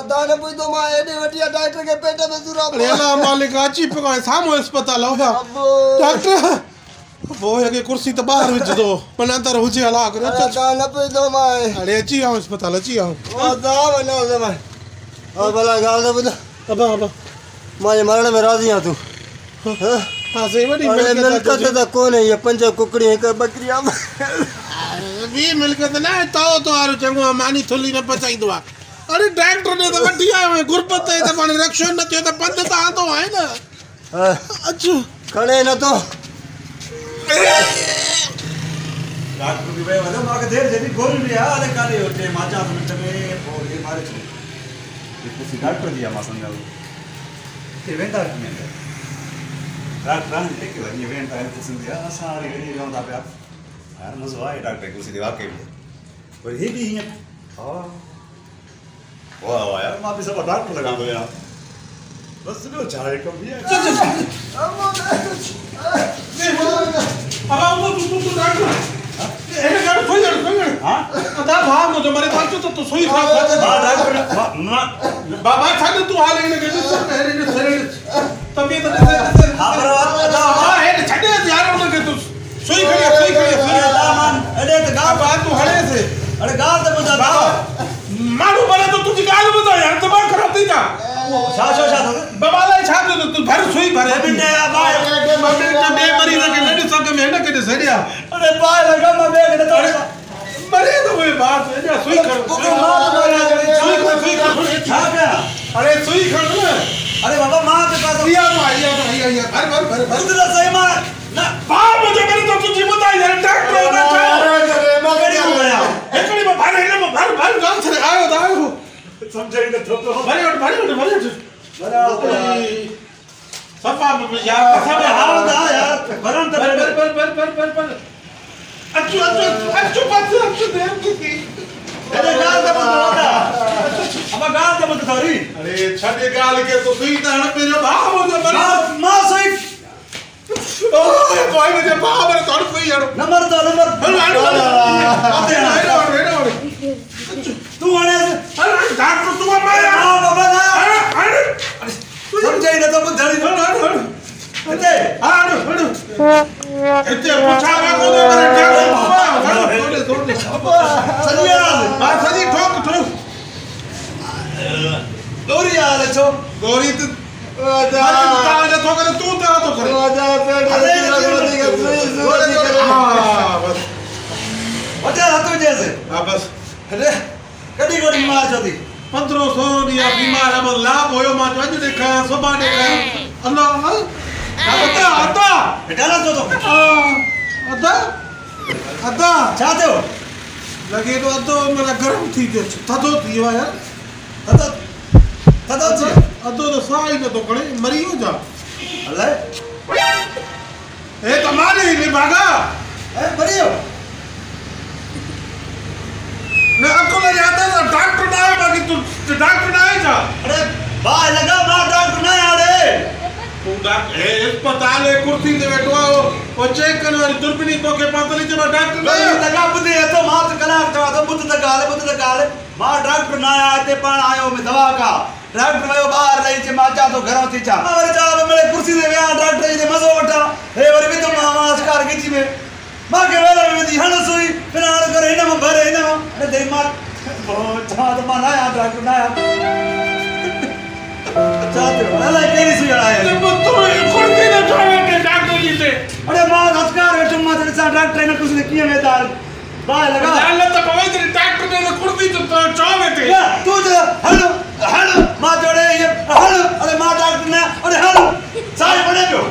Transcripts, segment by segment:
दाने पुई तो मां एडे वटिया डॉक्टर के पेट में जुरा अरे अल्लाह मालिक अची पका सामो अस्पताल होया डॉक्टर वो है कि कुर्सी तो बाहर विच दो पर अंदर हुजे हला करे दाने पुई तो मां अरे अची आओ अस्पताल अची आओ ओ दा बनो जमा और भला गाल दे बुदा अब मां मरण में राजी आ तू हां सही वडी मिलकत तो कोन है ये पंज कुकड़ी एक बकरियां भी मिलकत ना तो आरो चंगो मानी थुली न पचाईंदो आ अरे डॉक्टर ने तो वठी आयो है गुरबत है तो पानी रक्षण न थियो तो पंध तो आंदो है ना अच्छा खड़े न तो डॉक्टर भी भाई वाला मां के देर जदी गोली लिया अरे काले होते माचा मिनट में और ये मारे छो ये किसी डॉक्टर दिया मा समझाओ के वेंटा में डॉक्टर ने के ये वेंटा है तो दिया सारी गड़ी गांव दा पे यार मजा आया डॉक्टर को सीधे वाकई में और ये भी हां वाह वाह यार मां भी सब डॉक्टर लगा दो यार बस लो चाहे कम भी अब वो तू डॉक्टर एने कर सोई हां अदा भाग मुझे मारे ताल तो सोई खा डॉक्टर बाबा छाड़ तू हाल इने के सब पहले ने शरीर तबीयत से हां बराबर हां है छड़े यार उन के तू सोई खड़ी दामन अरे तो गाल बात तू हड़े से अरे गाल तो बता मारू बोले तो तुझी गाल बता यार दिमाग खराब थी जा शा बाबा लाई छा तू भर सोई भरे बिन्ने बाय मम्मी तो बे मरीज के लड़ी सक में न के सरिया अरे बाय लगा मैं बेग ने तो मरे तो वो बात है जा सोई कर सोई कर छा गया अरे सोई कर ना अरे बाबा मां के पास या भर खुद ना सही मार ना बाप मुझे करे तो तुझी बता यार डॉक्टर ना अरे मैं गड़ी हो गया एकड़ी में भर गांव से आयो तो आयो समझे न तो भरे सफा यार कसम है हां दा यार भरन तो पर अच्छू देव की अरे गाल तो बता अब गाल तो बता री अरे छड़े गाल के तो सुई त हण पे भाव मुझे मां सही ओए कोई मुझे भाव मेरे तोड़ कोई यार नंबर तू आने अरे डॉक्टर तू माया हां बाबा अरे समझे न तो बुद्धड़ी अरे इतने पूछा मैं को करे सलिया बात सही ठोक गोरी आ रे छो गोरी तो ताने तो करे तू तो करे बस वजह हतो जैसे हां बस अरे कड़ी गोरी मार जदी 1500 दिया बीमार अब लाभ होयो मा अज देखा सुबह देखा अल्लाह आता डाला तो अदा चाहते हो लगे तो अदो मेरा गरम थी गयो थदो थी वा यार ततो जी अदो तो साई न तो कणे मरी हो जा अल्लाह ए तमारे ने भागा ए मरियो ने अको ले आता था डॉक्टर ना आया बाकी तू डॉक्टर ना आया जा अरे भाई लगा बा डॉक्टर ना आ रे तू डॉक्टर अस्पताल है कुर्सी दे बैठो वो चेक करने वाली दुर्बिनी तो के पातली जब डॉक्टर ना लगा बुद्धि है तो मां कलाक तो बुद्ध तक गाले मां डॉक्टर ना आया ते पण आयो में दवा का डॉक्टर आयो बाहर लई जे माचा तो घरों थी चा अरे जा मेरे कुर्सी दे गया डॉक्टर जे मजो वठा हे वर भी तो मां अस्कार कीची में मां के वेला में दी हण सुई फिर आण करे इन में भरे इन में अरे दे मां ओ चा तो मां ना आया डॉक्टर ना आया चाहते हो अल्लाह केरी सुई आया जब तू कुर्सी ने छोड़े के डॉक्टर जी से अरे मां अस्कार है तुम मां सा डॉक्टर ने कुछ ने किए में दाल बाय लगा अल्लाह तो पवे तेरे डॉक्टर ने कुर्सी तो चौवे थे तू जो हण मां जोड़े ये हण अरे मां डॉक्टर ने अरे हण सारे बने जो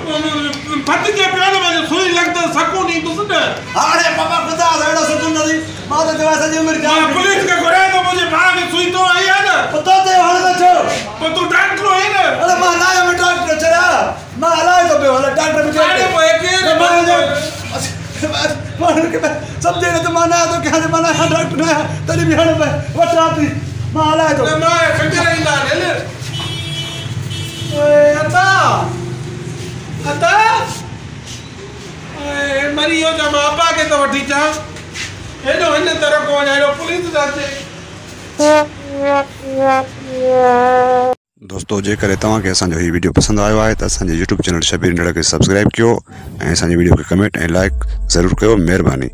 फट के प्यार में सुई लगता सकू नहीं तो सुन अरे पापा खुदा एड़ा सुन नहीं मां तो जवा सजी उम्र जा पुलिस के घरे तो मुझे भाग सुई तो आई है ना पता ते हण में छो तो तू डॉक्टर है ना अरे मां ना में डॉक्टर चला मां लाए तो बे वाला डॉक्टर में अरे वो एक मां के समझे ना तो मां ना तो क्या मां ना डॉक्टर ना तरी भी हण में वटाती मां लाए तो मैं खंडे रही ना ले ओए अता ए मरियो जमा आपा के तो वठी चा एडो इन तरह को वणो पुलिस जाचे दोस्तों जेकर तव्हांखे असांजो हीउ वीडियो पसंद आयो आहे त असांजे यूट्यूब चैनल शबीर इंडिया खे सब्सक्राइब कयो ऐं असांजे वीडियो खे कमेंट ऐं लाइक ज़रूरु कयो। महिरबानी।